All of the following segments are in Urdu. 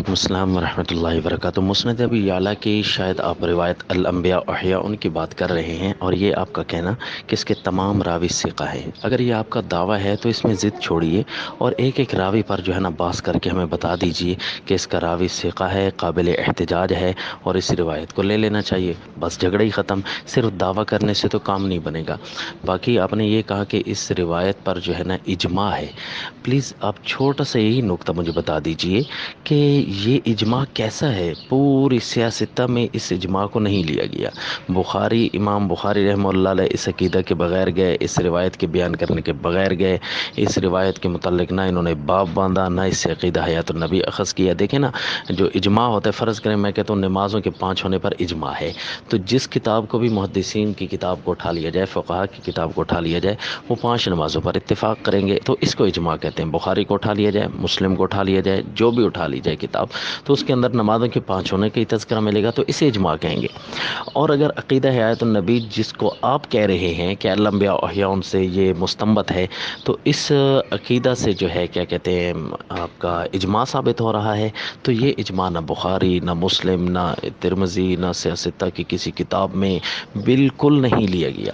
السلام ورحمۃ اللہ وبرکاتہ۔ مسند ابی یعلا کی شاید آپ روایت الانبیاء احیاء ان کی بات کر رہے ہیں، اور یہ آپ کا کہنا کہ اس کے تمام راوی ثقہ ہے۔ اگر یہ آپ کا دعویٰ ہے تو اس میں ضد چھوڑیے اور ایک ایک راوی پر جو ہے نا باز کر کے ہمیں بتا دیجئے کہ اس کا راوی ثقہ ہے، قابل احتجاج ہے، اور اس روایت کو لے لینا چاہیے، بس جھگڑا ہی ختم۔ صرف دعویٰ کرنے سے تو کام نہیں بنے گا۔ باقی آپ نے یہ کہا کہ اس روایت پر جو ہے نا اجماع ہے، پلیز آپ چھوٹا سا یہی نقطہ مجھے بتا دیجئے کہ یہ اجماع کیسا ہے؟ پوری سیاستہ میں اس اجماع کو نہیں لیا گیا۔ بخاری، امام بخاری رحمہ اللہ علیہ اس عقیدہ کے بغیر گئے، اس روایت کے بیان کرنے کے بغیر گئے، اس روایت کے متعلق نہ انہوں نے باب باندھا، نہ اس سے عقیدہ حیات النبی اخذ کیا۔ دیکھیں نا، جو اجماع ہوتا ہے، فرض کریں میں کہتا ہوں نمازوں کے 5 ہونے پر اجماع ہے، تو جس کتاب کو بھی محدثین کی کتاب کو اٹھا لیا جائے، فقہا کی کتاب کو اٹھا لیا جائے، وہ 5 نمازوں پر اتفاق کریں گے، تو اس کو اجماع کہتے ہیں۔ بخاری کو اٹھا لیا جائے، مسلم کو اٹھا لیا جائے، جو بھی اٹھا لی جائے کتاب، تو اس کے اندر نمازوں کے 5 ہونے کا ہی تذکرہ ملے گا، تو اسے اجماع کہیں گے۔ اور اگر عقیدہ حیات النبی جس کو آپ کہہ رہے ہیں کہ الانبیاء احیاء سے یہ مستنبط ہے، تو اس عقیدہ سے جو ہے کیا کہتے ہیں آپ کا اجماع ثابت ہو رہا ہے، تو یہ اجماع نہ بخاری، نہ مسلم، نہ ترمذی، نہ سیاستہ کی کسی کتاب میں بالکل نہیں لیا گیا۔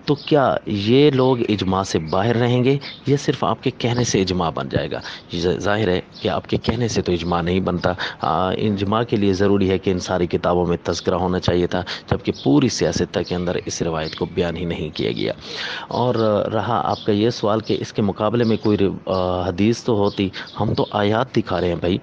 تو کیا یہ لوگ اجماع سے باہر رہیں گے یا صرف آپ کے کہنے سے اجماع بن جائے گا؟ ظاہر ہے کہ آپ کے کہنے سے تو اجماع نہیں بنتا۔ اجماع کے لیے ضروری ہے کہ ان ساری کتابوں میں تذکرہ ہونا چاہیے تھا، جبکہ پوری سیاستہ کے اندر اس روایت کو بیان ہی نہیں کیا گیا۔ اور رہا آپ کا یہ سوال کہ اس کے مقابلے میں کوئی حدیث تو ہوتی، ہم تو آیات دکھا رہے ہیں بھائی۔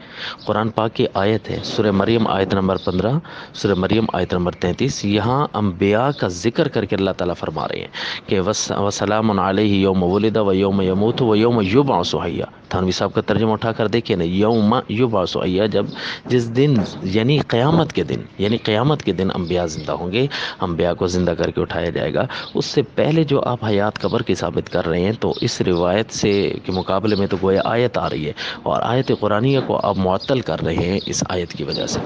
قرآن پاک کی آیت ہے، سورہ مریم آیت نمبر 15، سورہ مریم آیت نمبر 33، یہاں انبیاء کا ذکر کر کے اللہ تعالیٰ فرما رہے ہیں کہ وَسَلَامٌ عَلَيْهِ يَوْمَ وُلِدَ وَيَوْمَ يَمُوتُ وَيَوْمَ يُبْعَثُ حَيًّا۔ تھانوی صاحب کا ترجمہ اٹھا کر دیکھیں نا، یوم یبعث حیّا، جس دن یعنی قیامت کے دن، یعنی قیامت کے دن انبیاء زندہ ہوں گے، انبیاء کو زندہ کر کے اٹھایا جائے گا۔ اس سے پہلے جو آپ حیات قبر کی ثابت کر رہے ہیں، تو اس روایت سے کے مقابلے میں تو گویا آیت آ رہی ہے، اور آیت قرآنیہ کو آپ معطل کر رہے ہیں اس آیت کی وجہ سے۔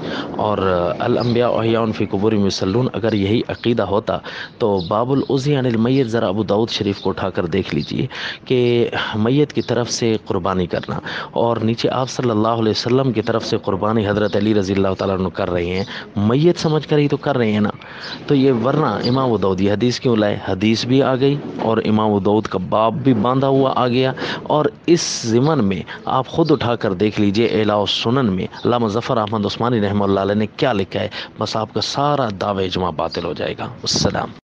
اور الانبیاء احیاء فی قبورہم یصلون، اگر یہی عقیدہ ہوتا تو باب العزی عن المیت، ذرا ابو داؤد شریف کو اٹھا کر دیکھ لیجئے کہ میت کی طرف سے قربانی کرنا، اور نیچے آپ صلی اللہ علیہ وسلم کی طرف سے قربانی حضرت علی رضی اللہ تعالیٰ عنہ کر رہے ہیں، میت سمجھ کر ہی تو کر رہے ہیں نا۔ تو یہ ورنہ امام ابو داؤد یہ حدیث کیوں لائے؟ حدیث بھی آ گئی اور امام ابو داؤد کا باب بھی باندھا ہوا آ گیا، اور اس ضمن میں آپ خود اٹھا کر دیکھ لیجئے اعلاء السنن میں علامہ ظفر احمد عثمانی رحمہ اللہ علیہ نے کیا لکھا ہے، بس آپ کا سارا دعوی اجماع باطل ہو جائے گا۔ السلام۔